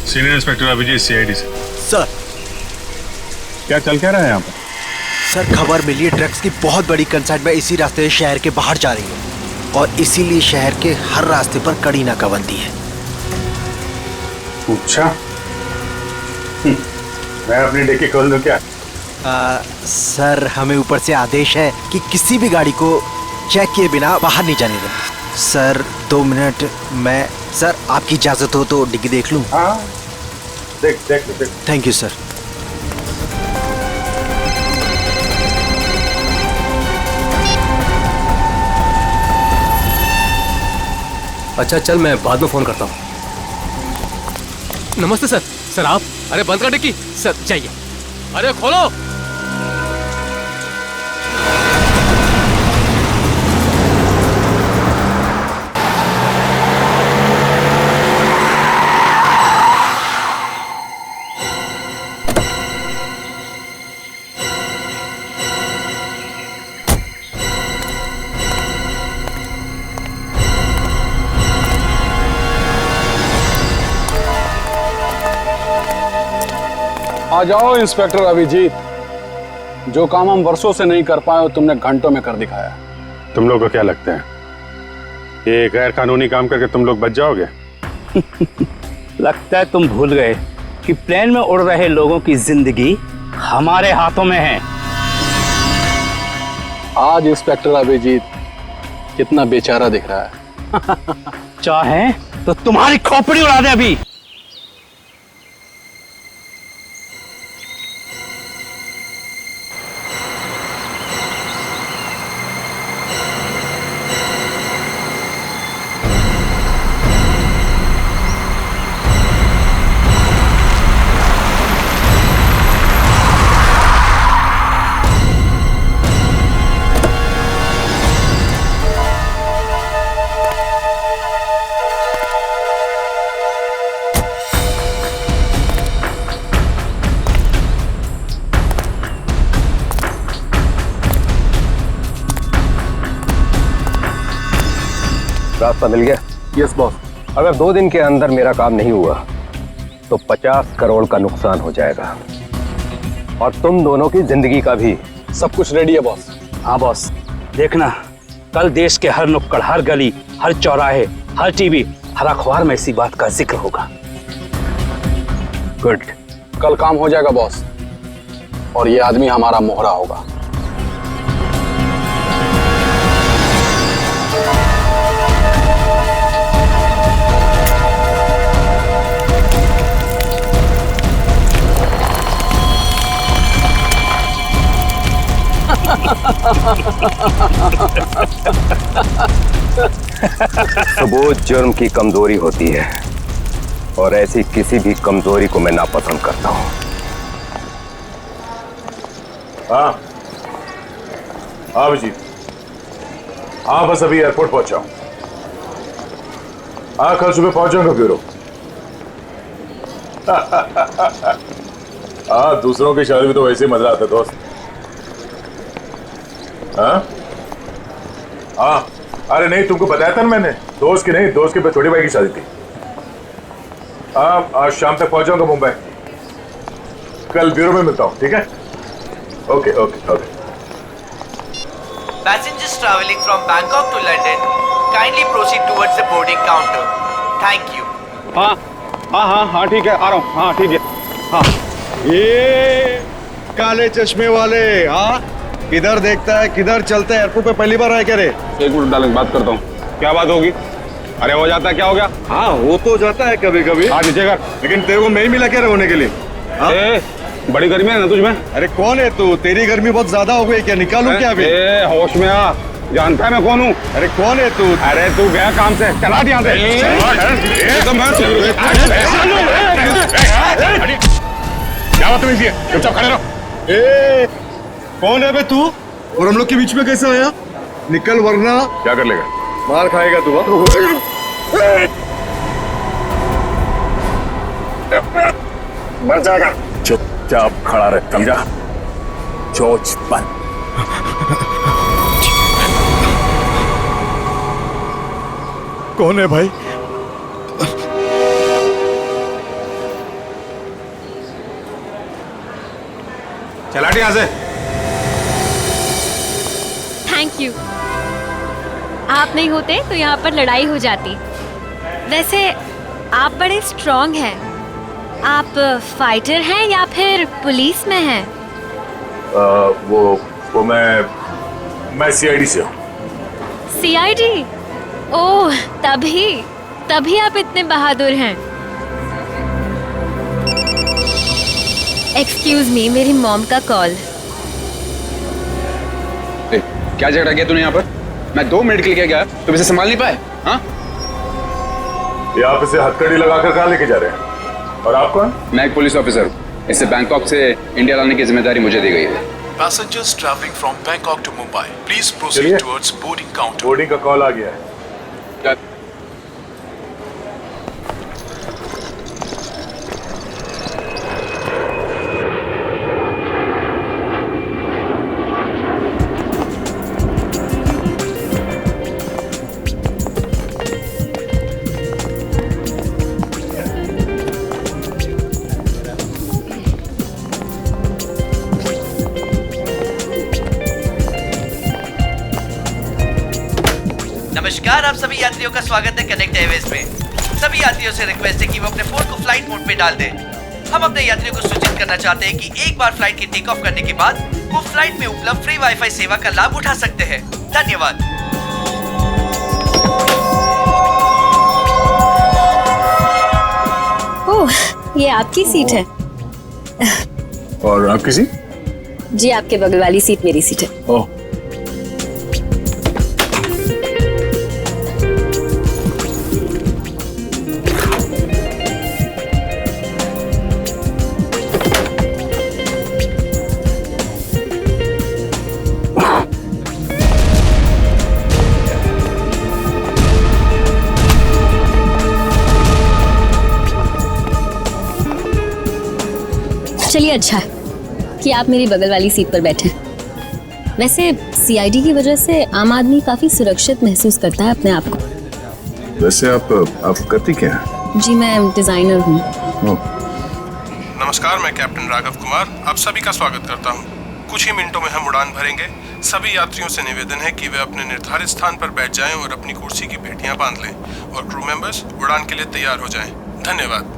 Senior inspector Abhijit, CID से। Sir. क्या चल क्या रहा है यहाँ पर? सर, खबर मिली है ड्रग्स की बहुत बड़ी कंसाइनमेंट इसी रास्ते से शहर के बाहर जा रही है और इसीलिए शहर के हर रास्ते पर कड़ी नाकाबंदी है। अच्छा, मैं अपनी डिक्की खोल दूं क्या? सर, हमें ऊपर से आदेश है कि किसी भी गाड़ी को चेक किए बिना बाहर नहीं जाने दें। सर 2 मिनट, मैं सर आपकी इजाजत हो तो डिग्गी देख लूं? हाँ, देख। Thank you sir. अच्छा चल, मैं बाद में फोन करता हूँ। नमस्ते सर। सर आप? अरे बंद कर डिक्की। सर चाहिए। अरे खोलो। आ जाओ इंस्पेक्टर अभिजीत, जो काम हम वर्षों से नहीं कर पाए तुमने घंटों में कर दिखाया। तुम लोग को क्या लगता है ये गैर कानूनी काम करके तुम लोग बच जाओगे? लगता है तुम भूल गए कि प्लेन में उड़ रहे लोगों की जिंदगी हमारे हाथों में है। आज इंस्पेक्टर अभिजीत कितना बेचारा दिख रहा है। चाहे तो तुम्हारी खोपड़ी उड़ा दे अभी। रास्ता मिल गया? Yes boss. अगर 2 दिन के अंदर मेरा काम नहीं हुआ तो 50 करोड़ का नुकसान हो जाएगा और तुम दोनों की जिंदगी का भी। सब कुछ रेडी है बॉस। हाँ बॉस, देखना कल देश के हर नुक्कड़, हर गली, हर चौराहे, हर टीवी, हर अखबार में इसी बात का जिक्र होगा। गुड। कल काम हो जाएगा बॉस और ये आदमी हमारा मोहरा होगा। सबूत जुर्म की कमजोरी होती है और ऐसी किसी भी कमजोरी को मैं नापसंद करता हूं। हाँ अभिजीत, हाँ बस अभी एयरपोर्ट पहुंचा हूं। हाँ कल सुबह पहुंचूंगा ब्यूरो। हाँ, दूसरों की शादी में तो वैसे ही मजा आता है दोस्त। हाँ हाँ, अरे नहीं, तुमको बताया था ना मैंने, दोस्त की नहीं, दोस्त के छोटे भाई की शादी थी। हाँ, आज शाम तक पहुंचाऊंगा मुंबई। कल ब्यूरो में मिलता हूँ, ठीक है? Okay okay okay. Passengers traveling from Bangkok to London, kindly proceed towards the boarding counter. Thank you. हाँ हाँ हाँ हाँ ठीक है, आ रहा हूँ। हाँ ठीक है। हाँ, ये काले चश्मे वाले, हाँ किधर देखता है किधर चलता है? एयरपोर्ट पे पहली बार आया क्या रे? 1 मिनट डालेंगे, बात करता हूँ। क्या बात होगी? अरे हो जाता है, क्या हो गया? हाँ हो तो जाता है कभी कभी। हाँ नीचे कर। लेकिन तेरे को मैं ही मिला क्या होने के लिए? हाँ? बड़ी गर्मी है ना तुझमें? अरे कौन है तू? तेरी गर्मी बहुत ज्यादा हो गई क्या? निकालूं क्या अभी? होश में आ, जानता है मैं कौन हूँ? अरे कौन है तू? अरे तू गया काम से, चला यहाँ से। क्या बात है? चुपचाप खड़े रहो। कौन है बे तू? और हम लोग के बीच में कैसे आया? निकल वरना क्या कर लेगा? मार खाएगा तू। मर जाएगा। चुपचाप खड़ा रहे, समझा? चोच बंद। कौन है भाई? चला यहाँ से। Thank you. आप नहीं होते तो यहाँ पर लड़ाई हो जाती। वैसे आप बड़े स्ट्रॉन्ग हैं। आप फाइटर हैं या फिर पुलिस में हैं? वो मैं सीआईडी से हूँ। सीआईडी? ओह, तभी आप इतने बहादुर हैं। एक्सक्यूज मी, मेरी मॉम का कॉल। क्या झगड़ा किया तूने यहाँ पर? मैं 2 मिनट के लिए गया, तुम इसे संभाल नहीं पाए? हाँ, ये आप इसे हथकड़ी लगाकर कहाँ लेके जा रहे हैं? और आप कौन? मैं एक पुलिस ऑफिसर हूँ। इसे बैंकॉक से इंडिया लाने की जिम्मेदारी मुझे दी गई है। Passengers traveling from Bangkok to Mumbai, please proceed towards boarding counter. Boarding का कॉल आ गया है। नमस्कार, आप सभी यात्रियों का स्वागत है कनेक्ट एयरवेज में। सभी यात्रियों से रिक्वेस्ट है कि वो अपने फोन को फ्लाइट मोड पे डाल दें। हम अपने यात्रियों को सूचित करना चाहते हैं कि एक बार फ्लाइट के टेक ऑफ करने के बाद वो फ्लाइट में उपलब्ध फ्री वाईफाई सेवा का लाभ उठा सकते हैं। धन्यवाद। ओह, ये आपकी सीट है। और आपकी सीट? जी, आपके बगल वाली सीट मेरी सीट है। ओह, चलिए, अच्छा है कि आप मेरी बगल वाली सीट पर बैठे। वैसे सीआईडी की वजह से आम आदमी काफी सुरक्षित महसूस करता है अपने आप को। वैसे आप करती क्या हैं? जी, मैं डिजाइनर हूँ। नमस्कार, मैं कैप्टन राघव कुमार आप सभी का स्वागत करता हूं। कुछ ही मिनटों में हम उड़ान भरेंगे। सभी यात्रियों से निवेदन है कि वे अपने निर्धारित स्थान पर बैठ जाएं और अपनी कुर्सी की पेटियां बांध लें और क्रू मेंबर्स उड़ान के लिए तैयार हो जाएं। धन्यवाद।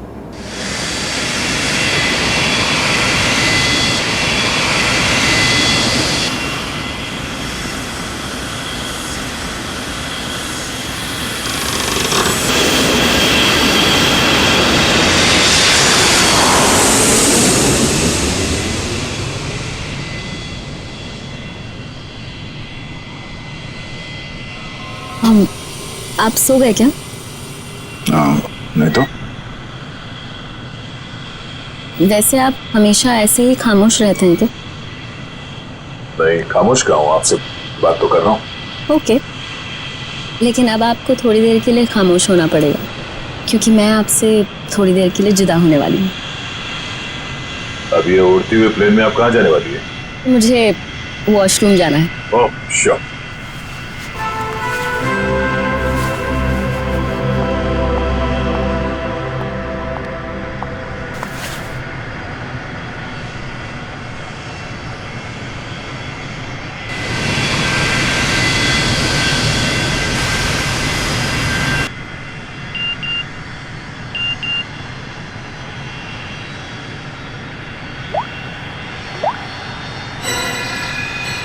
आप सो गए क्या? नहीं तो। वैसे आप हमेशा ऐसे ही खामोश रहते हैं क्या? नहीं, खामोश क्या हूँ, आपसे बात तो कर रहा हूँ। ओके, लेकिन अब आपको थोड़ी देर के लिए खामोश होना पड़ेगा क्योंकि मैं आपसे थोड़ी देर के लिए जुदा होने वाली हूँ। अब ये उड़ती हुए प्लेन में आप कहाँ जाने वाली है? मुझे वॉशरूम जाना है। ओह, श्योर।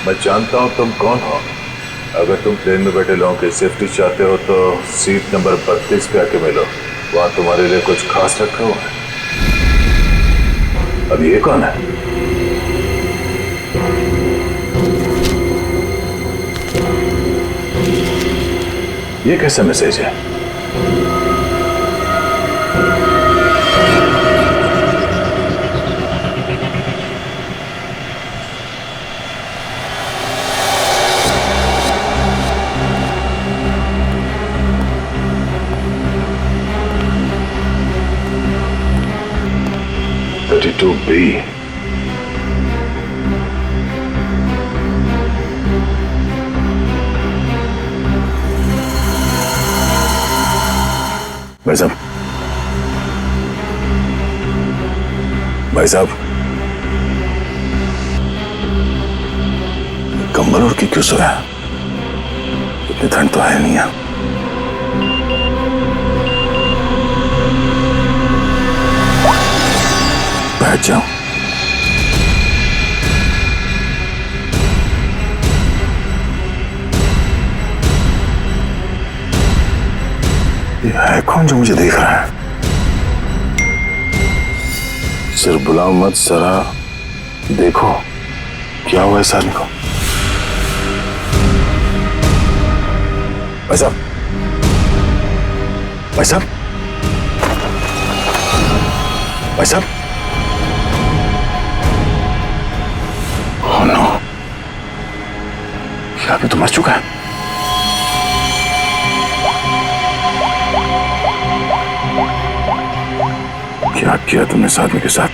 मैं जानता हूँ तुम कौन हो। अगर तुम प्लेन में बैठे लोगों की सेफ्टी चाहते हो तो सीट नंबर 32 पे आके मिलो। वहाँ तुम्हारे लिए कुछ खास रखा हुआ है। अब ये कौन है? ये कैसा मैसेज है? To be. भाई साहब, भाई साहब, कंबल ओढ़ के क्यों सोया? इतनी ठंड तो है नहीं है। बैठ जाओ। ये है कौन जो मुझे देख रहा है? सिर्फ बुलाओ मत जरा देखो क्या हुआ इस आदमी को। भाई साहब, भाई साहब, भाई साहब। ओह नो, ये आदमी तो मर चुका है। क्या किया तुमने इस आदमी के साथ?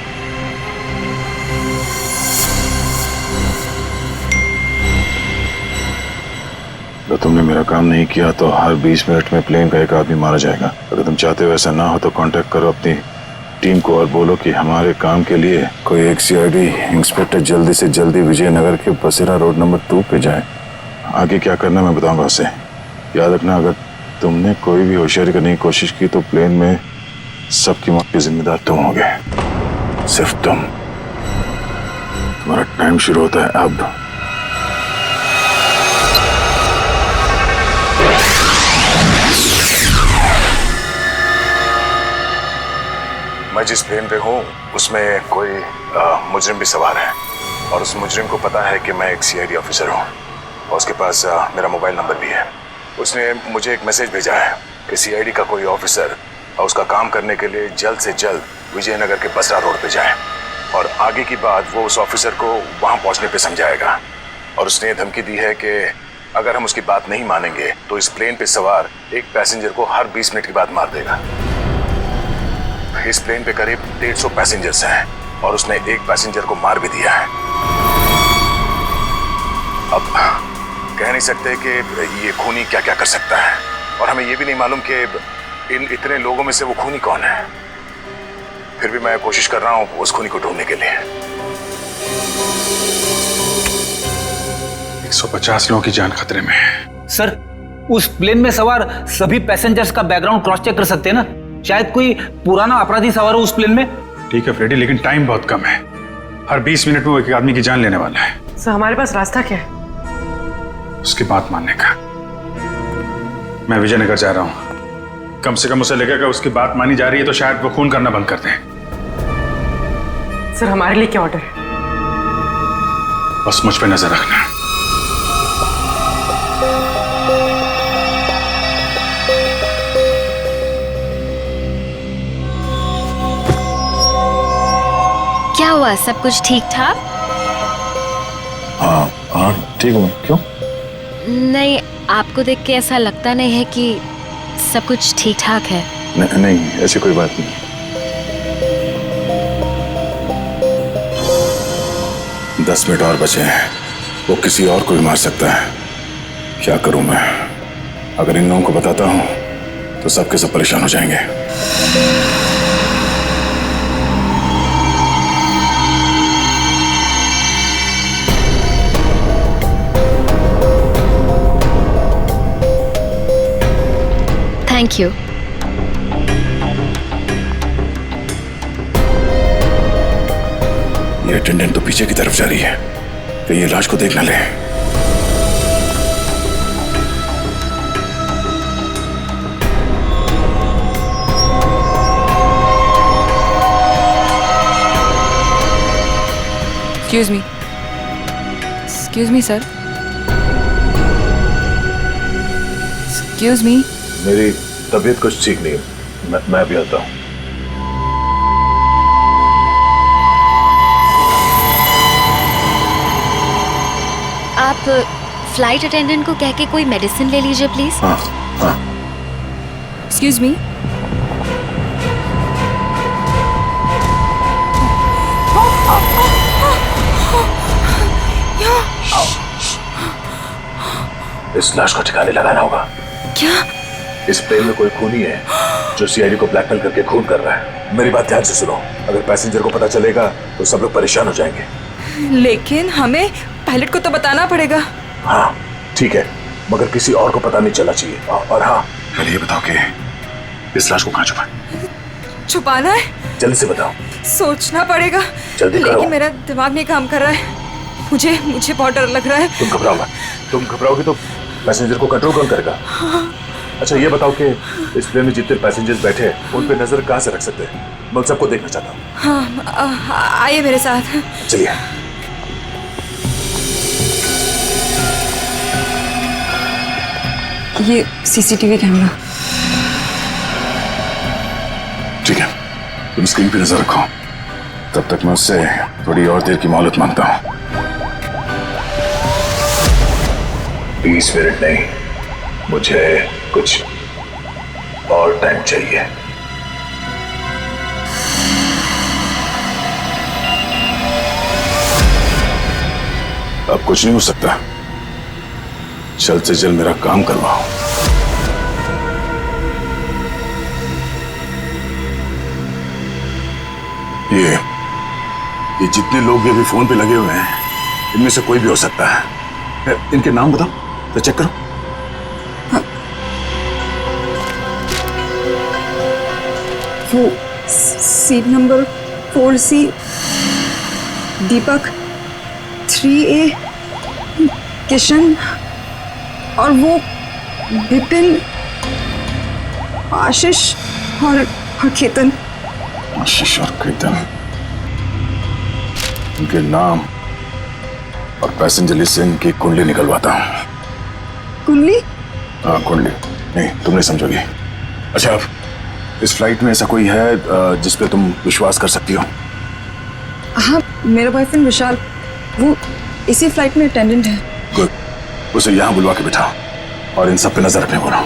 अगर तुमने मेरा काम नहीं किया तो हर 20 मिनट में प्लेन का एक आदमी मारा जाएगा। अगर तुम चाहते हो ऐसा ना हो तो कांटेक्ट करो अपनी टीम को और बोलो कि हमारे काम के लिए कोई एक सीआईडी इंस्पेक्टर जल्दी से जल्दी विजयनगर के बसेरा रोड नंबर 2 पे जाए। आगे क्या करना मैं बताऊंगा उसे। याद रखना, अगर तुमने कोई भी होशियारी करने की कोशिश की तो प्लेन में सबकी मौत के जिम्मेदार तुम होगे, सिर्फ तुम। तुम्हारा टाइम शुरू होता है अब। मैं जिस प्लेन पे हूँ उसमें कोई मुजरिम भी सवार है और उस मुजरिम को पता है कि मैं एक सीआईडी ऑफिसर हूँ और उसके पास मेरा मोबाइल नंबर भी है। उसने मुझे एक मैसेज भेजा है कि सीआईडी का कोई ऑफिसर और उसका काम करने के लिए जल्द से जल्द विजयनगर के बसरा रोड पे जाए और आगे की बात वो उस ऑफिसर को वहां पहुंचने पे समझाएगा। और उसने धमकी दी है कि अगर हम उसकी बात नहीं मानेंगे तो इस प्लेन पे सवार एक पैसेंजर को हर 20 मिनट के बाद मार देगा। इस प्लेन पे करीब 150 पैसेंजर्स हैं और उसने एक पैसेंजर को मार भी दिया है। अब कह नहीं सकते कि ये खूनी क्या क्या कर सकता है और हमें ये भी नहीं मालूम कि इन इतने लोगों में से वो खूनी कौन है। फिर भी मैं कोशिश कर रहा हूं उस खूनी को ढूंढने के लिए। 150 लोगों की जान खतरे में है। सर, उस प्लेन में सवार सभी पैसेंजर्स का बैकग्राउंड क्रॉस चेक कर सकते हैं ना? शायद कोई पुराना अपराधी सवार हो उस प्लेन में। ठीक है फ्रेडी, लेकिन टाइम बहुत कम है। हर 20 मिनट में वो एक आदमी की जान लेने वाला है। सर, हमारे पास रास्ता क्या है? उसकी बात मानने का। मैं विजयनगर जा रहा हूं। कम से कम उसे लगेगा उसकी बात मानी जा रही है तो शायद वो खून करना बंद कर दें। सर, हमारे लिए क्या ऑर्डर है? बस मुझ पे नजर रखना। क्या हुआ, सब कुछ ठीक ठाक? हाँ हाँ ठीक हूँ। क्यों? नहीं, आपको देख के ऐसा लगता नहीं है कि सब कुछ ठीक ठाक है। नहीं, ऐसी कोई बात नहीं। दस मिनट और बचे हैं। वो किसी और को भी मार सकता है। क्या करूं मैं? अगर इन लोगों को बताता हूं तो सबके सब परेशान हो जाएंगे। Thank you. ये अटेंडेंट तो पीछे की तरफ जा रही है, कहीं ये लाश को देख ना ले। Excuse me, sir. Excuse me. मेरी तबीयत कुछ ठीक नहीं है, मैं भी आता हूँ। आप फ्लाइट अटेंडेंट को कह के कोई मेडिसिन ले लीजिए प्लीज। हाँ हाँ। Excuse me. इस लाश को ठिकाने लगाना होगा। क्या? इस प्लेन में कोई खूनी है जो सीआईडी को ब्लैकमेल करके खून कर रहा है। मेरी बात ध्यान से सुनो, अगर पैसेंजर को पता चलेगा तो सब लोग परेशान हो जाएंगे। लेकिन हमें पायलट को तो बताना पड़ेगा। हाँ ठीक है, मगर किसी और को पता नहीं चलना चाहिए। और हाँ, पहले ये बताओ कि इस लाश को कहाँ छुपाए? छुपाना है? जल्दी से बताओ। सोचना पड़ेगा, जल्दी करो। लेकिन मेरा दिमाग नहीं काम कर रहा है। मुझे बहुत डर लग रहा है। तुम घबराओ मत। तुम घबराओगे तो पैसेंजर को कंट्रोल कौन करेगा? अच्छा ये बताओ कि इस प्लेन में जितने पैसेंजर्स बैठे हैं उन पे नजर कहाँ से रख सकते हैं? मैं उन सबको देखना चाहता हूँ। हाँ, आइए मेरे साथ। चलिए। ये सीसीटीवी कैमरा। ठीक है, तुम स्क्रीन पे नजर रखो, तब तक मैं उससे थोड़ी और देर की मोहलत मांगता हूँ। 20 मिनट नहीं, मुझे कुछ और टाइम चाहिए। अब कुछ नहीं हो सकता, जल्द से जल्द मेरा काम करवाओ। ये जितने लोग भी अभी फोन पे लगे हुए हैं, इनमें से कोई भी हो सकता है। इनके नाम बताओ तो चेक करो। वो सीट नंबर 4C, दीपक 3A, किशन, और वो विपिन, आशीष और केतन। आशीष और केतन, इनके नाम और पैसेंजर लिस्ट से इनकी कुंडली निकलवाता हूँ। कुंडली? हाँ कुंडली, नहीं तुम नहीं समझोगी। अच्छा, इस फ्लाइट में ऐसा कोई है जिस पे तुम विश्वास कर सकती हो? हाँ, मेरा बॉयफ्रेंड विशाल, वो इसी फ्लाइट में अटेंडेंट है। गुड, उसे यहाँ बुलवा के बिठाओ और इन सब पे नजर रखने बोलो।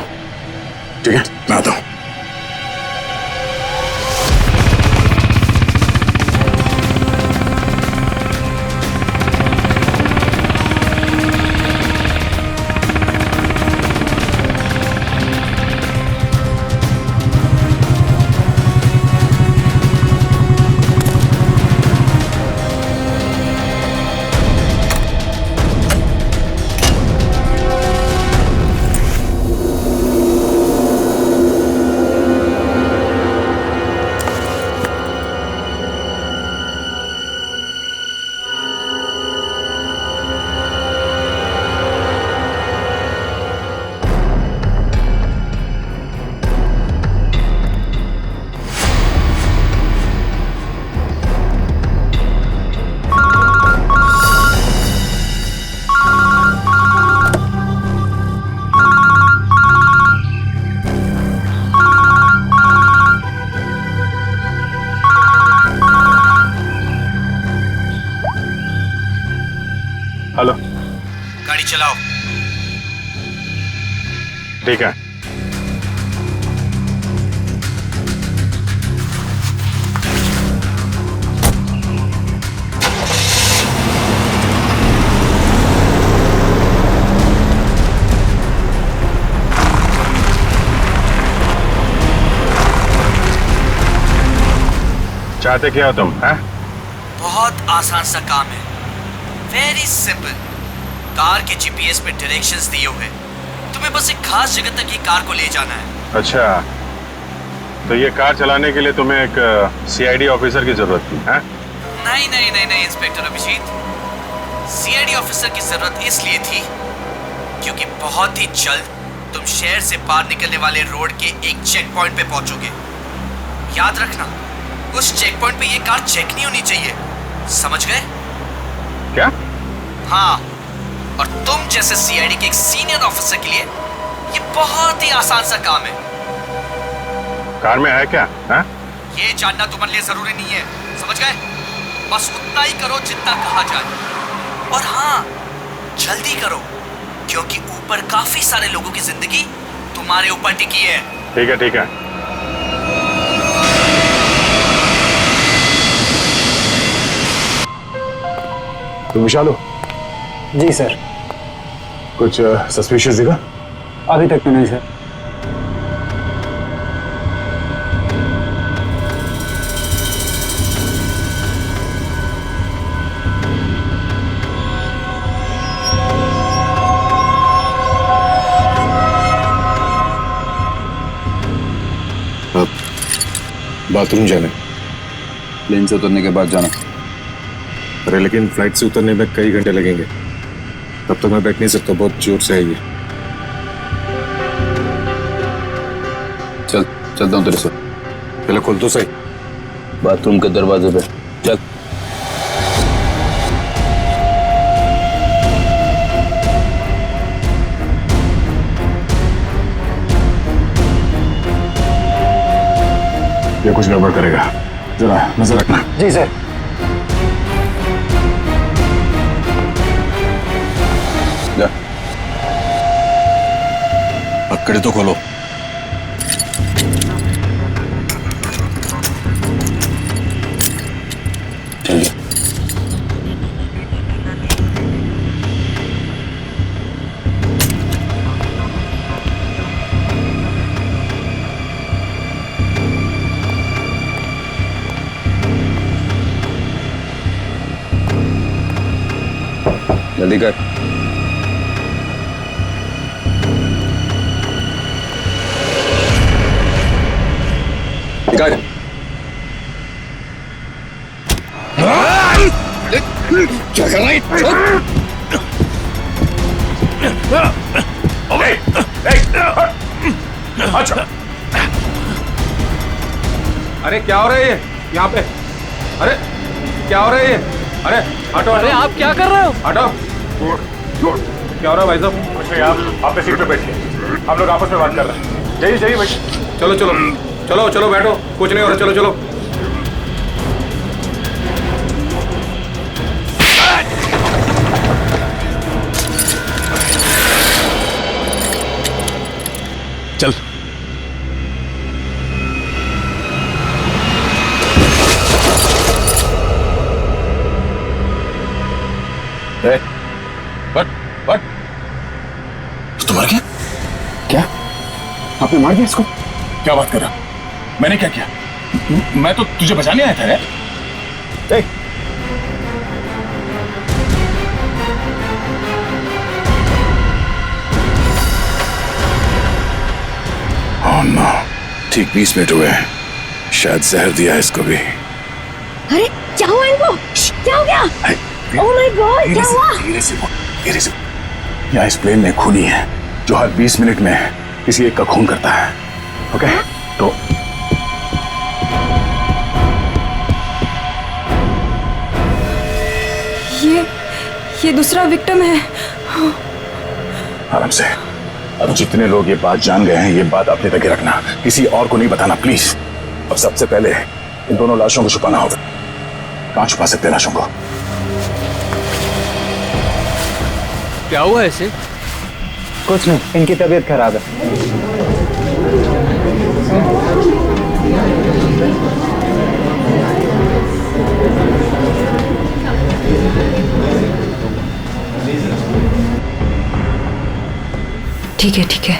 ठीक है, मैं आता हूँ। हेलो, गाड़ी चलाओ। ठीक है। चाहते क्या हो तुम? हैं? बहुत आसान सा काम है, वेरी सिंपल। कार के जीपीएस पे डायरेक्शंस दिए हुए, तुम्हें बस एक खास जगह तक ये कार को ले जाना है। अच्छा, तो ये कार चलाने के लिए तुम्हें एक सीआईडी ऑफिसर की जरूरत थी? हैं? नहीं नहीं नहीं नहीं इंस्पेक्टर अभिजीत, सीआईडी ऑफिसर की जरूरत इसलिए थी क्योंकि बहुत ही जल्द तुम शहर से बाहर निकलने वाले रोड के एक चेक पॉइंट पे पहुंचोगे। याद रखना, उस चेक पॉइंट पे ये कार चेक नहीं होनी चाहिए, समझ गए? क्या? हाँ, और तुम जैसे सीआईडी के एक सीनियर ऑफिसर के लिए ये बहुत ही आसान सा काम है। कार में है क्या? है? ये जानना तुम्हारे लिए जरूरी नहीं है, समझ गए? बस उतना ही करो जितना कहा जाए, और हाँ, जल्दी करो क्योंकि ऊपर काफी सारे लोगों की जिंदगी तुम्हारे ऊपर टिकी है। ठीक है, ठीक है। तुम विशाल हो? जी सर। कुछ सस्पिशियस दिखा? अभी तक तो नहीं सर। बाथरूम जाने। प्लेन से उतरने के बाद जाना। अरे लेकिन फ्लाइट से उतरने में कई घंटे लगेंगे, तब तक मैं बैठ नहीं सकता, बहुत जोर से है ये। चलता हूँ तेरे से। पहले खोल तो सही। बाथरूम के दरवाजे पे चल। ये कुछ गड़बड़ करेगा, जरा नजर रखना। जी सर। जा। पकड़े तो खोलो। जल्दी। जल्दी कर। क्या कर रहा है? अच्छा। अरे क्या हो रहा है ये यहाँ पे? अरे क्या हो रहा है ये? अरे हटो। अरे आप क्या कर रहे हो? हटो। क्या हो रहा है भाई साहब? कुछ नहीं, आप अपने सीट पे बैठिए, हम लोग आपस में बात कर रहे हैं। जाइए जाइए बैठिए। चलो चलो चलो चलो बैठो, कुछ नहीं हो रहा, चलो चलो। चल। बट तो मर गया? क्या आपने मार दिया इसको? क्या बात कर रहा? मैंने क्या किया? मैं तो तुझे बचाने आया था यार। Oh no, ठीक 20 मिनट हुए हैं, शायद जहर दिया है इसको भी। अरे क्या हुआ इनको? क्या हो गया? ओह माय गॉड, क्या हुआ? धीरे से बोल, धीरे से। यहाँ इस प्लेन में खूनी है जो हर 20 मिनट में किसी एक का खून करता है। ओके? तो ये दूसरा विक्टिम है। आराम से। अब जितने लोग ये बात जान गए हैं, ये बात अपने तक ही रखना, किसी और को नहीं बताना प्लीज। अब सबसे पहले इन दोनों लाशों को छुपाना होगा। कहाँ छुपा सकते हैं लाशों को? क्या हुआ ऐसे? कुछ नहीं, इनकी तबीयत खराब है। ठीक है ठीक है।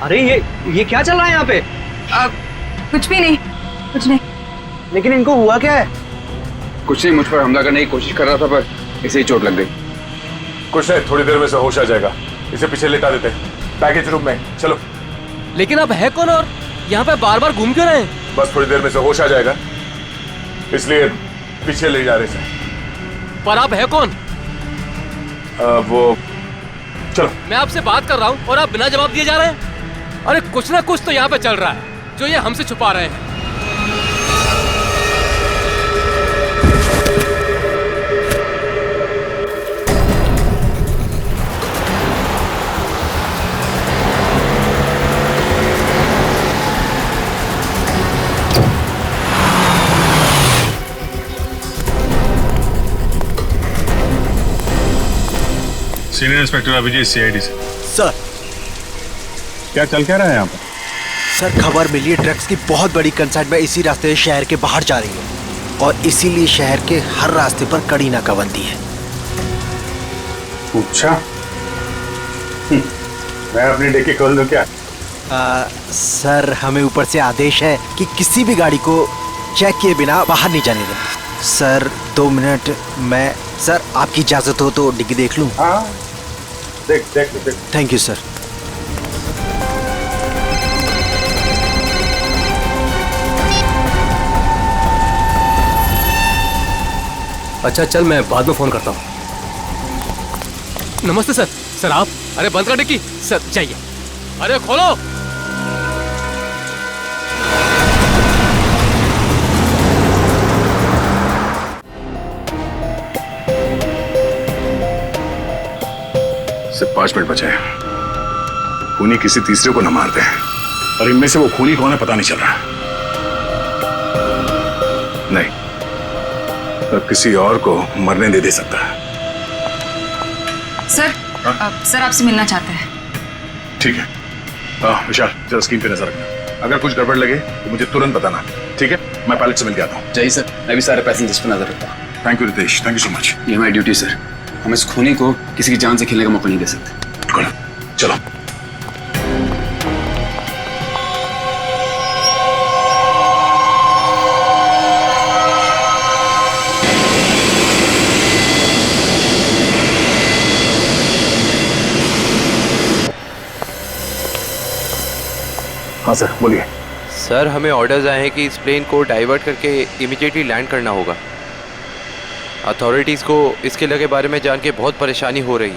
अरे ये क्या चल रहा है यहाँ पे? कुछ भी नहीं, कुछ नहीं। लेकिन इनको हुआ क्या है? कुछ नहीं, मुझ पर हमला करने की कोशिश कर रहा था पर इसे ही चोट लग गई। कुछ नहीं, थोड़ी देर में से होश आ जाएगा। इसे पीछे लेटा देते हैं, पैकेज रूम में। चलो। लेकिन आप है कौन और यहाँ पे बार बार घूम क्यों रहे हैं? बस थोड़ी देर में से होश आ जाएगा, इसलिए पीछे ले जा रहे थे। पर आप है कौन? वो चलो। मैं आपसे बात कर रहा हूँ और आप बिना जवाब दिए जा रहे हैं। अरे कुछ ना कुछ तो यहाँ पे चल रहा है जो ये हमसे छुपा रहे हैं। सीनियर इंस्पेक्टर अभिजीत, सीआईडी से। सर क्या चल क्या रहा है यहाँ पर? सर खबर मिली है, ड्रग्स की बहुत बड़ी कंसाइनमेंट इसी रास्ते से शहर के बाहर जा रही है और इसीलिए शहर के हर रास्ते पर कड़ी नाकाबंदी है। अच्छा, मैं अपनी डिक्की खोल दूं क्या? सर हमें ऊपर से आदेश है कि किसी भी गाड़ी को चेक किए बिना बाहर नहीं जाने दें। सर 2 मिनट, मैं सर आपकी इजाजत हो तो डिग्गी देख लूं? हाँ देख देख देख। Thank you sir. अच्छा चल, मैं बाद में फोन करता हूँ। नमस्ते सर। सर आप? अरे बंद कर डिक्की। सर चाहिए। अरे खोलो। सिर्फ 5 मिनट बचे हैं। खूनी किसी तीसरे को न मार दे, और इनमें से वो खूनी कौन है पता नहीं चल रहा। नहीं, तो किसी और को मरने दे सकता है। सर, सर आपसे मिलना चाहते हैं। ठीक है। विशाल, जरा स्क्रीन पे नजर रखना। अगर कुछ गड़बड़ लगे तो मुझे तुरंत बताना, ठीक है? मैं पायलट से मिल के आता हूँ। जय सर, मैं भी सारे पैसेंजर्स पर नजर रखता हूँ। Thank you Ritesh, thank you so much. ये हमारी ड्यूटी सर। हम इस खूनी को किसी की जान से खेलने का मौका नहीं दे सकते। बिल्कुल, चलो। हाँ सर, बोलिए। सर, हमें ऑर्डर्स आए हैं कि इस प्लेन को डाइवर्ट करके इमीडिएटली लैंड करना होगा। अथॉरिटीज़ को इसके लगे बारे में जान के बहुत परेशानी हो रही है।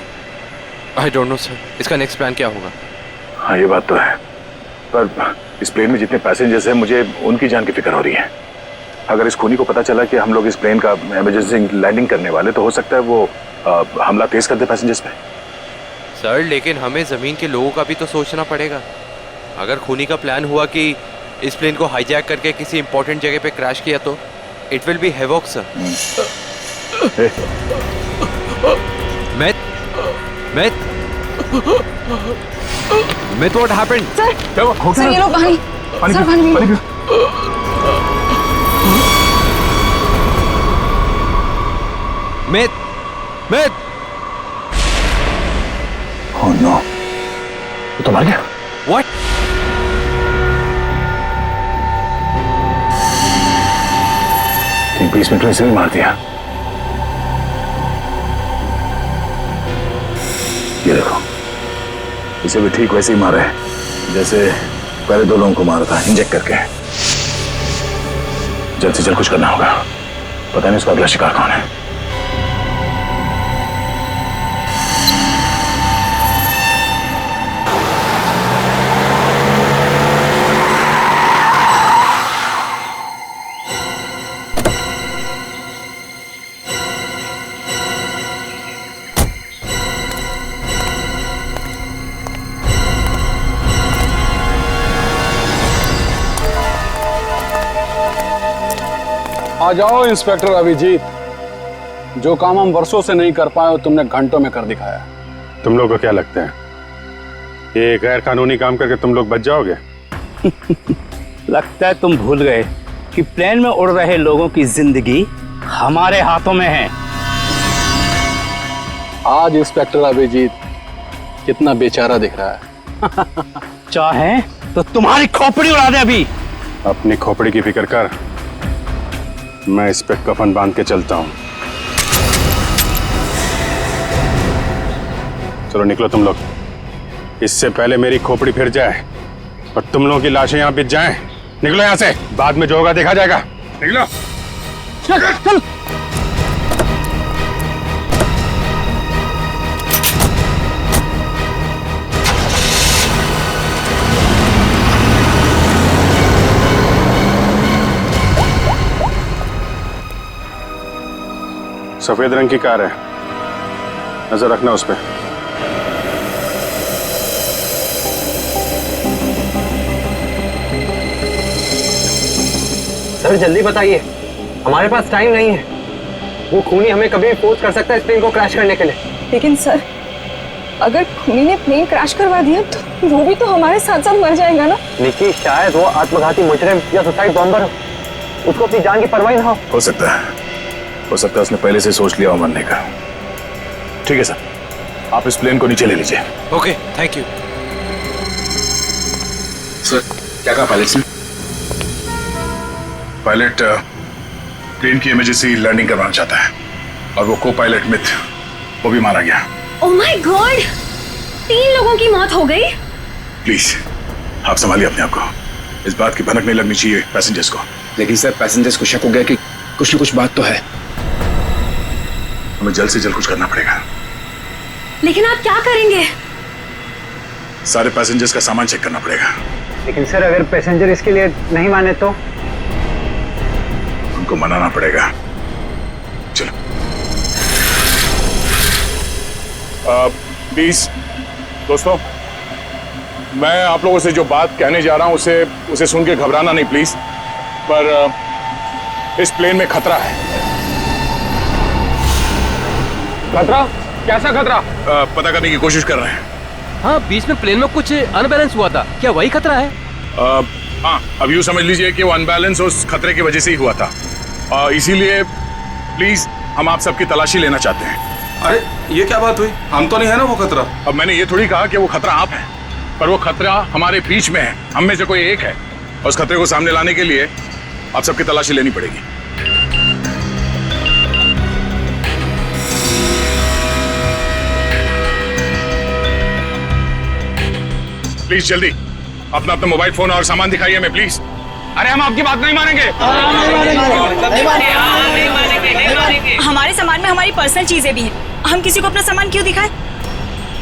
आई डोंट नो सर, इसका नेक्स्ट प्लान क्या होगा? हाँ, ये बात तो है, पर इस प्लेन में जितने पैसेंजर्स हैं, मुझे उनकी जान की फिक्र हो रही है। अगर इस खूनी को पता चला कि हम लोग इस प्लेन का इमरजेंसी लैंडिंग करने वाले, तो हो सकता है वो हमला तेज कर दे पैसेंजर्स पे। सर, लेकिन हमें ज़मीन के लोगों का भी तो सोचना पड़ेगा। अगर खूनी का प्लान हुआ कि इस प्लेन को हाईजैक करके किसी इंपॉर्टेंट जगह पे क्रैश किया तो it will be havoc sir. Math what happened? Sir, sir ये लो पानी। सर पानी पियो। मैथ ओह नो, वो तो मर गया। व्हाट? ठीक 20 मिनट में इसे भी मार दिया। ये देखो, इसे भी ठीक वैसे ही मारा है जैसे पहले 2 लोगों को मारा था, इंजेक्ट करके। जल्द से जल्द कुछ करना होगा, पता नहीं उसका अगला शिकार कौन है। आ जाओ इंस्पेक्टर अभिजीत, जो काम हम वर्षों से नहीं कर पाए तुमने घंटों में कर दिखाया। तुम लोग को क्या लगता है ये गैर कानूनी काम करके तुम लोग बच जाओगे? लगता है तुम भूल गए कि प्लेन में उड़ रहे लोगों की जिंदगी हमारे हाथों में है। आज इंस्पेक्टर अभिजीत कितना बेचारा दिख रहा है। चाहे तो तुम्हारी खोपड़ी उड़ा दे अभी। अपनी खोपड़ी की फिक्र कर, मैं इस पे कफन बांध के चलता हूं। चलो निकलो तुम लोग, इससे पहले मेरी खोपड़ी फिर जाए और तुम लोगों की लाशें यहां बिछ जाएं। निकलो यहां से, बाद में जो होगा देखा जाएगा। निकलो। चल। सफेद रंग की कार है, नजर रखना उस पे। सर जल्दी बताइए, हमारे पास टाइम नहीं है। वो खूनी हमें कभी भी फोर्स कर सकता है इस प्लेन को क्रैश करने के लिए। लेकिन सर, अगर खूनी ने प्लेन क्रैश करवा दिया तो वो भी तो हमारे साथ साथ मर जाएगा ना। निकी, शायद वो आत्मघाती मुजरिम या सुसाइड बॉम्बर हो, उसको अपनी जान की परवाह ना हो सकता है उसने पहले से सोच लिया हो मरने का। ठीक है सर, आप इस प्लेन को नीचे ले लीजिए। Okay, thank you sir. क्या कहा पायलट ने? पायलट प्लेन की इमरजेंसी लैंडिंग करवाना चाहता है, और वो को पायलट मिथ, वो भी मारा गया। ओह माय गॉड, 3 लोगों की मौत हो गई। प्लीज आप संभालिए अपने आप को। इस बात की भनक नहीं लगनी चाहिए पैसेंजर्स को। लेकिन सर पैसेंजर्स को शक हो गया कि कुछ न कुछ बात तो है। हमें जल्द से जल्द कुछ करना पड़ेगा। लेकिन आप क्या करेंगे? सारे पैसेंजर्स का सामान चेक करना पड़ेगा। लेकिन सर अगर पैसेंजर इसके लिए नहीं माने तो? उनको मनाना पड़ेगा। चलो प्लीज दोस्तों, मैं आप लोगों से जो बात कहने जा रहा हूं उसे सुन के घबराना नहीं प्लीज। पर इस प्लेन में खतरा है। खतरा? कैसा खतरा? पता करने की कोशिश कर रहे हैं। हाँ, बीच में प्लेन में कुछ अनबैलेंस हुआ था, क्या वही खतरा है? हाँ, अब यूँ समझ लीजिए कि वो अनबैलेंस उस खतरे की वजह से ही हुआ था। इसीलिए प्लीज हम आप सबकी तलाशी लेना चाहते हैं। अरे ये क्या बात हुई? हम तो नहीं है ना वो खतरा। अब मैंने ये थोड़ी कहा कि वो खतरा आप है, पर वो खतरा हमारे बीच में है। हम में से कोई एक है और उस खतरे को सामने लाने के लिए आप सबकी तलाशी लेनी पड़ेगी। प्लीज जल्दी अपना अपना मोबाइल फोन और सामान दिखाइए हमें प्लीज। अरे हम आपकी बात नहीं मानेंगे। हमारे सामान में हमारी पर्सनल चीजें भी हैं। हम किसी को अपना सामान क्यों दिखाएं?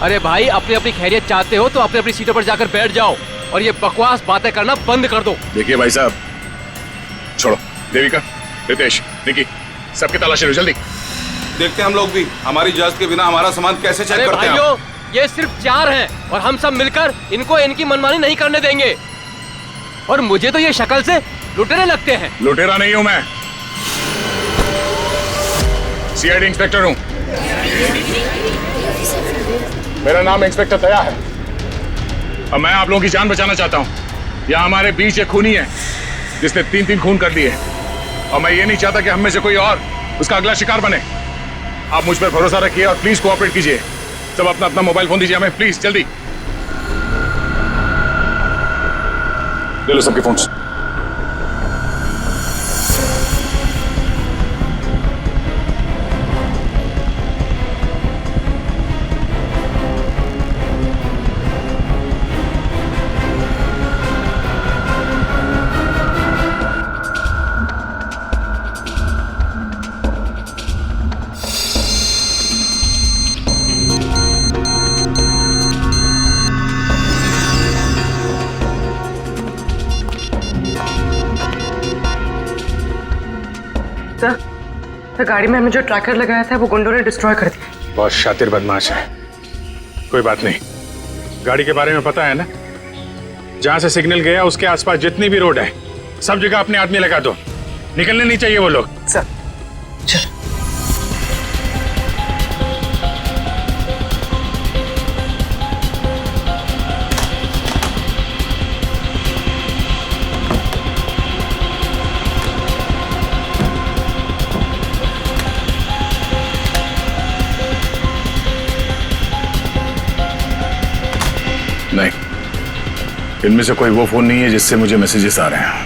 अरे भाई, अपनी अपनी खैरियत चाहते हो तो अपनी अपनी सीटों पर जाकर बैठ जाओ और ये बकवास बातें करना बंद कर दो। देखिए भाई साहब, छोड़ो। देविका, रितेश, निकी, सबकी तलाशी लो जल्दी। देखते हैं हम लोग भी हमारी इजाजत के बिना हमारा सामान कैसे चेक करते हैं। भाइयों, ये सिर्फ 4 हैं और हम सब मिलकर इनको इनकी मनमानी नहीं करने देंगे। और मुझे तो ये शक्ल से लुटेरे लगते हैं। लुटेरा नहीं हूं मैं, सीआईडी इंस्पेक्टर हूं। मेरा नाम इंस्पेक्टर दया है और मैं आप लोगों की जान बचाना चाहता हूं। यहाँ हमारे बीच एक खूनी है जिसने 3 खून कर दिए और मैं ये नहीं चाहता कि हम में से कोई और उसका अगला शिकार बने। आप मुझ पर भरोसा रखिए और प्लीज कोऑपरेट कीजिए। सब अपना अपना मोबाइल फोन दीजिए हमें प्लीज, जल्दी ले लो सबके फोन्स। सर, गाड़ी में हमें जो ट्रैकर लगाया था वो गुंडों ने डिस्ट्रॉय कर दिया। बहुत शातिर बदमाश है। कोई बात नहीं, गाड़ी के बारे में पता है ना? जहां से सिग्नल गया उसके आसपास जितनी भी रोड है सब जगह अपने आदमी लगा दो। निकलने नहीं चाहिए वो लोग। सर चल। नहीं, इनमें से कोई वो फोन नहीं है जिससे मुझे मैसेजेस आ रहे हैं।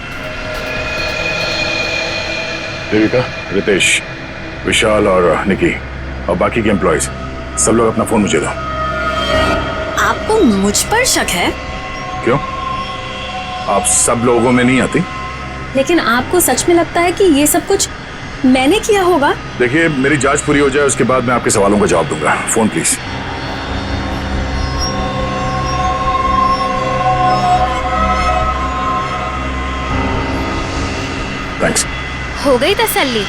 देविका, रितेश, विशाल और निकी और बाकी के एम्प्लॉयज सब लोग अपना फोन मुझे दो। आपको मुझ पर शक है? क्यों? आप सब लोगों में नहीं आती? लेकिन आपको सच में लगता है कि ये सब कुछ मैंने किया होगा? देखिए, मेरी जांच पूरी हो जाए उसके बाद मैं आपके सवालों का जवाब दूंगा। Phone please. थैंक्स। हो गई तसल्ली?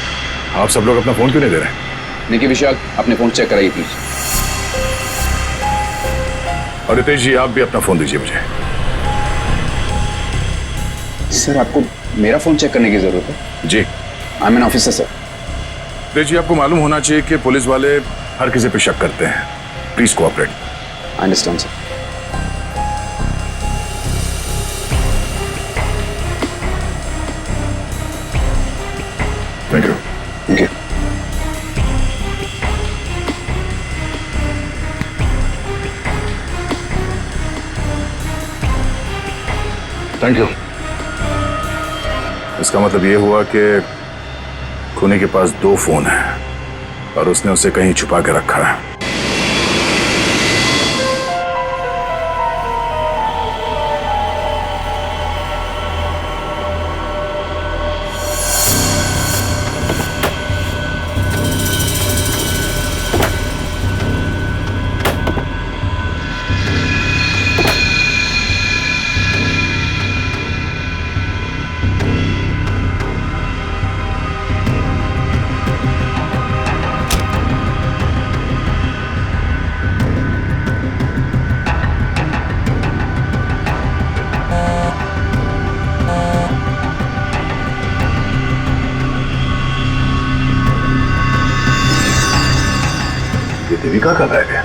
आप सब लोग अपना फोन क्यों नहीं दे रहे? निकी, विशाल, अपने फोन चेक कराइए प्लीज। और रितेश जी, आप भी अपना फोन दीजिए मुझे। सर, आपको मेरा फोन चेक करने की जरूरत है? जी। I am an officer sir. Ritesh ji, आपको मालूम होना चाहिए कि पुलिस वाले हर किसी पे शक करते हैं। Please cooperate. I understand sir. Thank you. Thank you. Thank you. इसका मतलब ये हुआ कि खूनी के पास 2 फोन हैं और उसने उसे कहीं छुपा के रखा है। देविका का बैग है।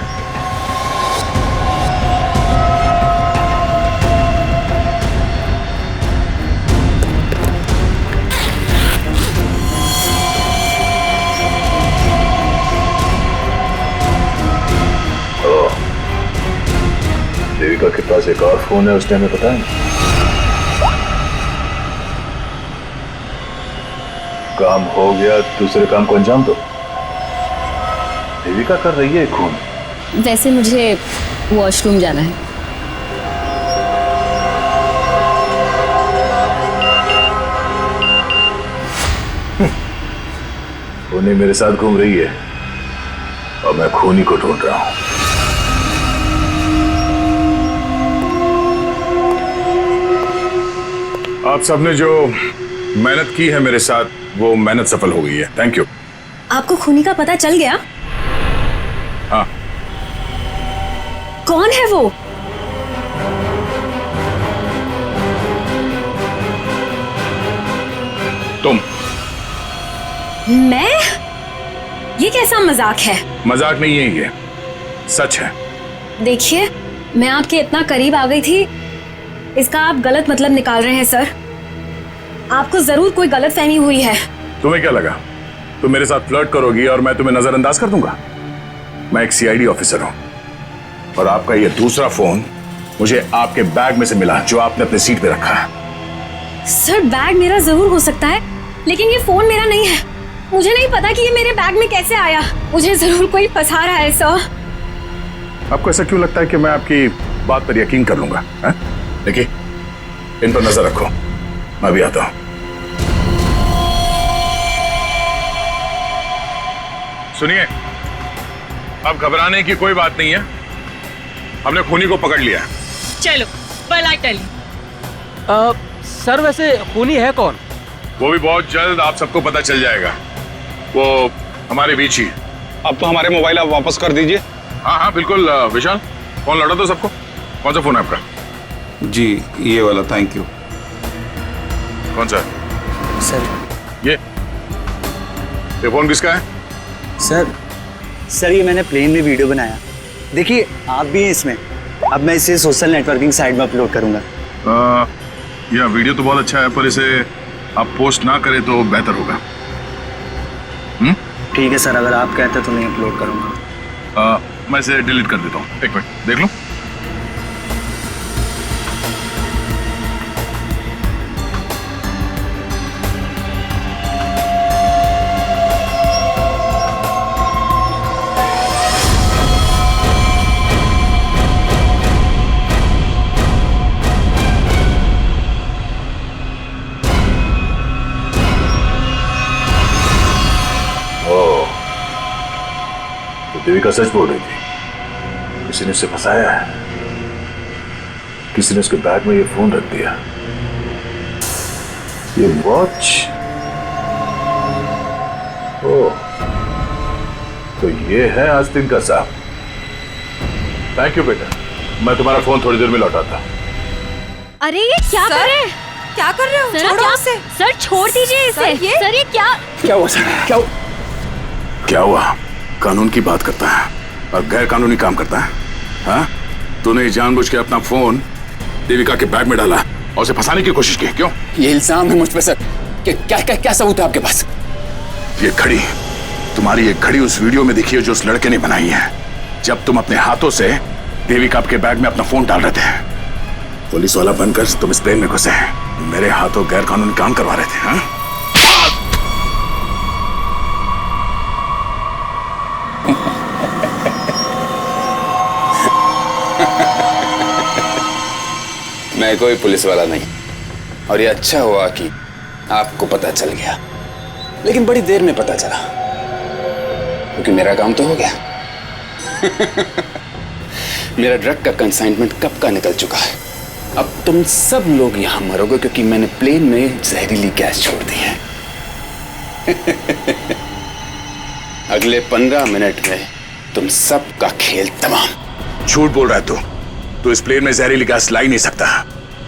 देविका के पास एक और फोन है, उसने हमें बताया। काम हो गया, दूसरे काम को अंजाम दो। देविका कर रही है खून। वैसे मुझे वॉशरूम जाना है। खूनी मेरे साथ घूम रही है और मैं खूनी को ढूंढ रहा हूं। आप सबने जो मेहनत की है मेरे साथ, वो मेहनत सफल हो गई है। Thank you. आपको खूनी का पता चल गया? हाँ। कौन है वो? तुम। मैं? ये कैसा मजाक है? मजाक नहीं है, ये सच है। देखिए, मैं आपके इतना करीब आ गई थी, इसका आप गलत मतलब निकाल रहे हैं सर। आपको जरूर कोई गलतफहमी हुई है। तुम्हें क्या लगा तुम मेरे साथ फ्लर्ट करोगी और मैं तुम्हें नजरअंदाज कर दूंगा? मैं एक सीआईडी ऑफिसर हूं और आपका ये दूसरा फोन मुझे आपके बैग में से मिला, जो आपने अपने सीट पे रखा है। सर, बैग मेरा जरूर हो सकता है, लेकिन ये फोन मेरा नहीं है। मुझे नहीं पता कि ये मेरे बैग में कैसे आया। मुझे जरूर कोई फंसा रहा है सर। आपको ऐसा क्यों लगता है कि मैं आपकी बात पर यकीन कर लूंगा? देखिए, इन पर नजर रखो, मैं भी आता हूं। सुनिए, अब घबराने की कोई बात नहीं है, हमने खूनी को पकड़ लिया है। चलो, बलाटली। सर, वैसे खूनी है कौन? वो भी बहुत जल्द आप सबको पता चल जाएगा। वो हमारे बीच ही। अब तो हमारे मोबाइल आप वापस कर दीजिए। हाँ हाँ बिल्कुल। विशाल, फोन लौटा दो सबको। कौन सा फोन है आपका? जी, ये वाला। Thank you. कौन सा? सर। ये फोन किसका है? सर ये मैंने प्लेन में वीडियो बनाया, देखिए आप भी हैं इसमें। अब मैं इसे सोशल नेटवर्किंग साइट में अपलोड करूंगा। यह वीडियो तो बहुत अच्छा है, पर इसे आप पोस्ट ना करें तो बेहतर होगा। ठीक है सर, अगर आप कहते हैं तो मैं अपलोड करूंगा। मैं इसे डिलीट कर देता हूँ। एक मिनट देख लूं। देविका सच बोल रही थी, किसी ने उसे फंसाया है। किसी ने उसके बैग में ये फोन रख दिया। ये वॉच। ओह, तो ये है आस्तीन का साहब। थैंक यू बेटा, मैं तुम्हारा फोन थोड़ी देर में लौटाता। अरे ये क्या कर रहे हैं? क्या कर रहे हो? सर, छोड़ो क्या? उसे। सर छोड़ दीजिए इसे। सर ये क्या? क्या हुआ सर? क्या हुआ? कानून की बात करता है और गैर कानूनी काम करता है। हाँ, तूने जानबूझ के अपना फोन देविका के बैग में डाला और उसे फंसाने की कोशिश की। क्यों? ये इल्जाम है मुझ पे सर। क्या सबूत है आपके पास? ये घड़ी, तुम्हारी ये घड़ी उस वीडियो में दिखी है जो उस लड़के ने बनाई है, जब तुम अपने हाथों से देविका के बैग में अपना फोन डाल रहे थे। पुलिस वाला बनकर तुम इस प्लेन में घुसे, मेरे हाथों गैर कानूनी काम करवा रहे थे। हाँ? मैं कोई पुलिस वाला नहीं, और ये अच्छा हुआ कि आपको पता चल गया, लेकिन बड़ी देर में पता चला, क्योंकि मेरा काम तो हो गया। मेरा ड्रग का कंसाइनमेंट कब का निकल चुका है। अब तुम सब लोग यहां मरोगे क्योंकि मैंने प्लेन में जहरीली गैस छोड़ दी है। अगले 15 मिनट में तुम सबका खेल तमाम। झूठ बोल रहा है तू इस प्लेन में जहरीली गैस ला ही नहीं सकता।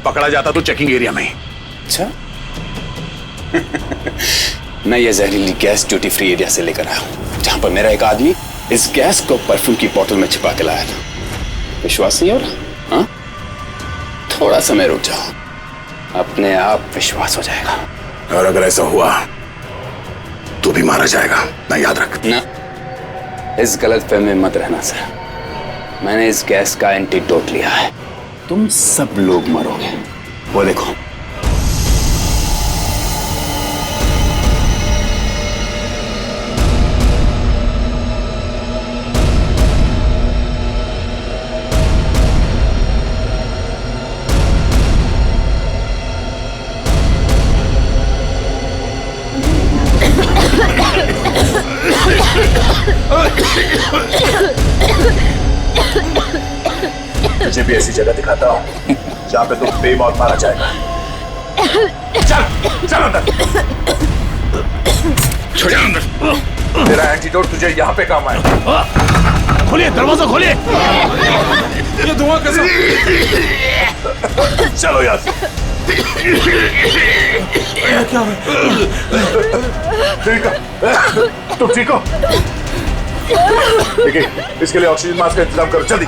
पकड़ा जाता तो चेकिंग एरिया में ही। अच्छा। मैं ये जहरीली गैस ड्यूटी फ्री एरिया से लेकर आया हूं, जहां पर मेरा एक आदमी इस गैस को परफ्यूम की बोतल में छिपा के लाया था। विश्वास नहीं हो रहा? हाँ? थोड़ा समय रुक जाओ, अपने आप विश्वास हो जाएगा। और अगर ऐसा हुआ तो भी मारा जाएगा ना, याद रख। ना, इस गलतफहमी में मत रहना सर। मैंने इस गैस का एंटीडोट लिया है। तुम सब लोग मरोगे। वो देखो। तुझे भी ऐसी जगह दिखाता हूँ जहाँ पे तुम बेमौत मारा जाएगा। चल चल अंदर। छोड़ अंदर। तेरा एंटीडोट तुझे यहाँ पे काम आएगा। खोलिए दरवाजा, खोलिए। ये धुआं कैसा? चलो यार। क्या ठीक है? तुम ठीक हो? देखिए, इसके लिए ऑक्सीजन मास्क का इंतजाम करो जल्दी।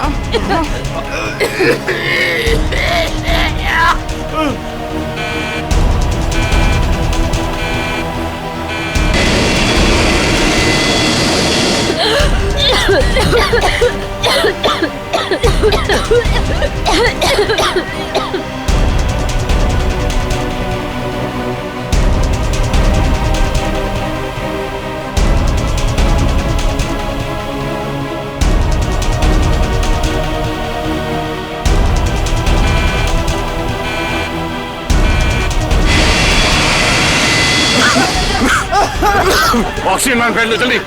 ऑक्सीजन मैन, फैल लो जल्दी।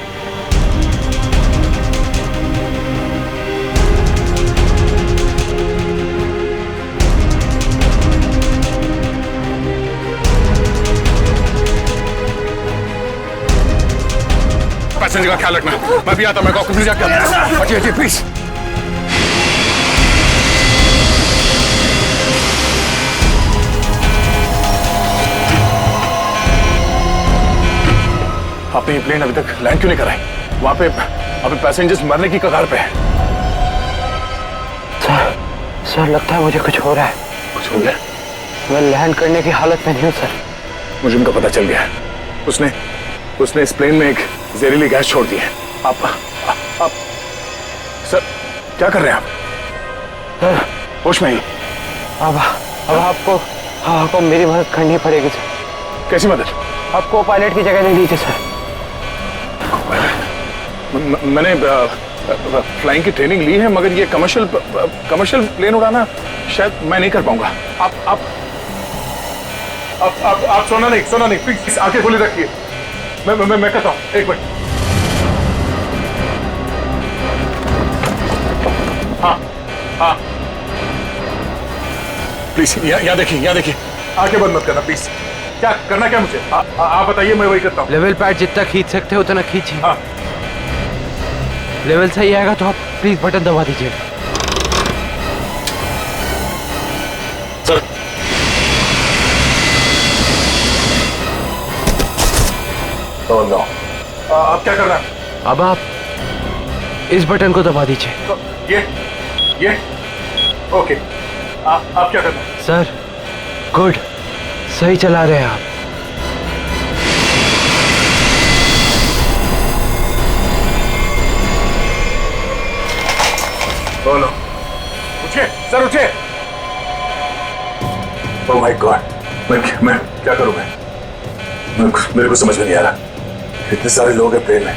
पैसेंजर का ख्याल रखना। मैं भी आता हूं, मैं कॉकपिट में जाकर हटिए हटिए प्लीज। आपने ये प्लेन अभी तक लैंड क्यों नहीं कराई? वहां पे अभी पैसेंजर्स मरने की कगार पे है। सर लगता है मुझे कुछ हो रहा है। कुछ हो गया? मैं लैंड करने की हालत में नहीं हूँ सर। मुझे उनका पता चल गया है। उसने इस प्लेन में एक जहरीली गैस छोड़ दी है। आप सर क्या कर रहे हैं आप? सर होश में ही? अब आपको मेरी मदद करनी पड़ेगी सर। कैसी मदद? आपको पायलट की जगह नहीं दीजिए सर। मैंने फ्लाइंग की ट्रेनिंग ली है, मगर ये कमर्शियल प्लेन उड़ाना शायद मैं नहीं कर पाऊंगा। आप सोना नहीं प्लीज आंखें खुली रखिए। मैं कहता हूँ, एक मिनट। हाँ प्लीज यहाँ देखिए आंखें बंद मत करना प्लीज। क्या करना क्या मुझे? आप बताइए, मैं वही करता हूँ। लेवल पैड जितना खींच सकते हो उतना खींचिए। हाँ। लेवल सही आएगा तो आप प्लीज बटन दबा दीजिए। सर ओह नो, आप क्या कर रहे हैं? अब आप इस बटन को दबा दीजिए। तो ये ओके। आप क्या कर रहे हैं? सर गुड, सही चला रहे हैं आप। बोलो, उठिए सर, उठिए। ओह माय गॉड, मैं क्या करूं? मेरे को समझ में नहीं आ रहा। इतने सारे लोग हैं प्लेन में।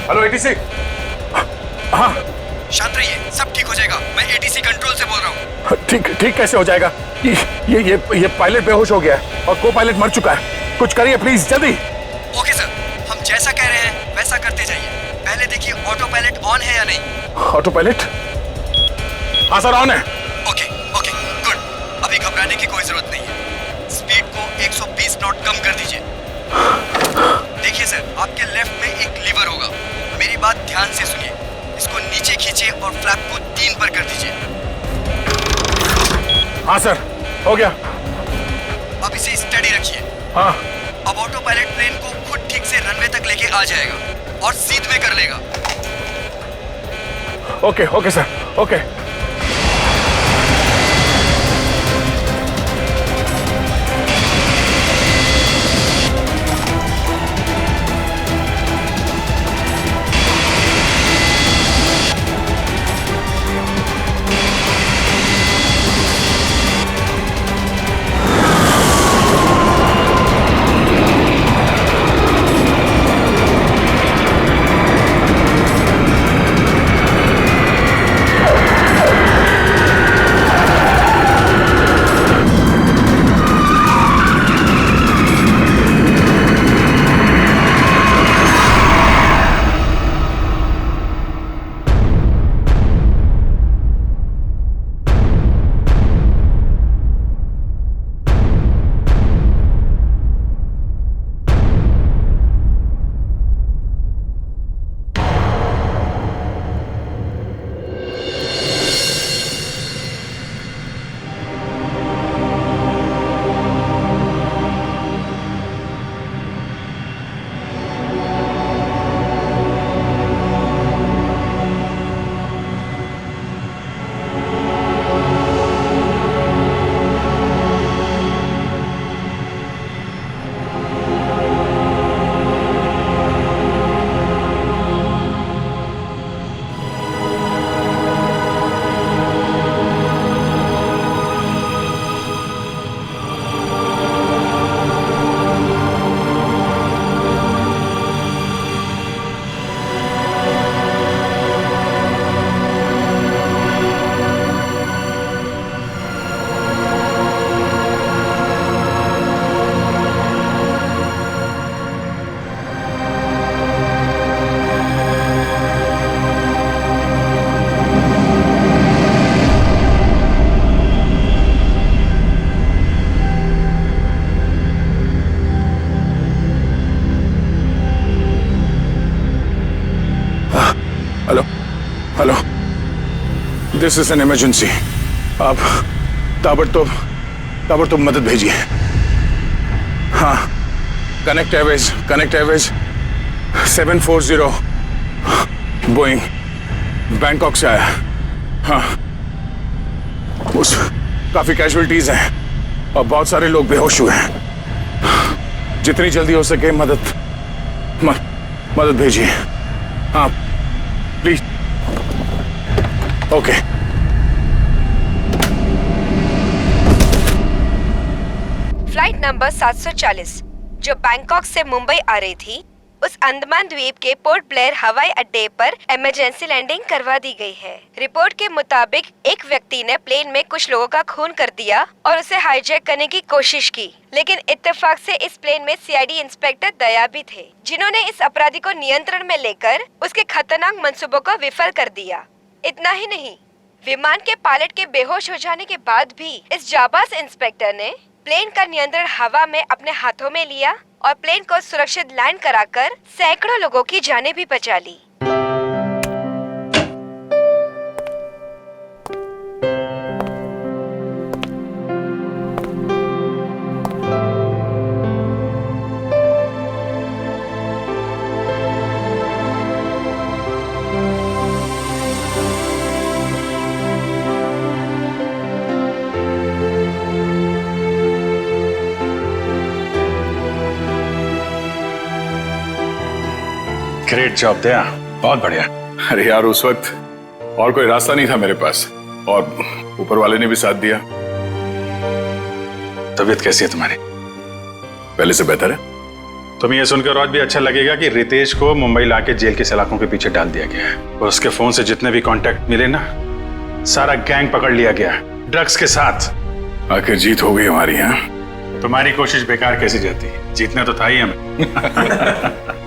Hello ATC. हाँ शांत रहिए, सब ठीक हो जाएगा। मैं एटीसी कंट्रोल से बोल रहा हूँ। ठीक कैसे हो जाएगा? ये पायलट बेहोश हो गया है और को पायलट मर चुका है। कुछ करिए प्लीज जल्दी। ओके सर, हम जैसा कह रहे हैं वैसा करते जाइए। पहले देखिए ऑटो पायलट ऑन है या नहीं। Auto pilot? हाँ सर ऑन है। Okay good. अभी घबराने की कोई जरूरत नहीं है। स्पीड को 120 नॉट कम कर दीजिए। देखिए सर, आपके लेफ्ट में एक लीवर होगा। मेरी बात ध्यान से सुनिए। को नीचे खींचिए और फ्लैप को 3 पर कर दीजिए। हाँ सर, हो गया। अब इसे स्टडी रखिए। हाँ। अब ऑटो पायलट प्लेन को खुद ठीक से रनवे तक लेके आ जाएगा और सीध में कर लेगा। Okay okay sir, okay. Hello, this is an emergency. आप ताबड़तोब मदद भेजिए। हाँ, कनेक्ट एयरवेज 740 बोइंग बैंकॉक से आया। हाँ, उस काफी कैजुअलिटीज हैं और बहुत सारे लोग बेहोश हुए हैं। जितनी जल्दी हो सके मदद भेजिए। हाँ प्लीज। ओके। फ्लाइट नंबर 740 जो बैंकॉक से मुंबई आ रही थी, उस अंडमान द्वीप के पोर्ट ब्लेयर हवाई अड्डे पर इमरजेंसी लैंडिंग करवा दी गई है। रिपोर्ट के मुताबिक एक व्यक्ति ने प्लेन में कुछ लोगों का खून कर दिया और उसे हाईजैक करने की कोशिश की, लेकिन इत्तेफाक से इस प्लेन में सीआईडी इंस्पेक्टर दया भी थे, जिन्होंने इस अपराधी को नियंत्रण में लेकर उसके खतरनाक मंसूबों को विफल कर दिया। इतना ही नहीं, विमान के पायलट के बेहोश हो जाने के बाद भी इस जाबाज इंस्पेक्टर ने प्लेन का नियंत्रण हवा में अपने हाथों में लिया और प्लेन को सुरक्षित लैंड कराकर सैकड़ों लोगों की जानें भी बचा ली। ग्रेट जॉब दया, बहुत बढ़िया। अरे यार, उस वक्त और कोई रास्ता नहीं था मेरे पास और ऊपर वाले ने भी साथ दिया। तबीयत कैसी है तुम्हारी? पहले से बेहतर है? तुम्हें यह सुनकर और भी अच्छा लगेगा कि रितेश को मुंबई लाके जेल की सलाखों के पीछे डाल दिया गया है और उसके फोन से जितने भी कांटेक्ट मिले ना, सारा गैंग पकड़ लिया गया ड्रग्स के साथ। आखिर जीत हो गई हमारी। यहाँ तुम्हारी कोशिश बेकार कैसी जाती है? जीतना तो था ही हमें।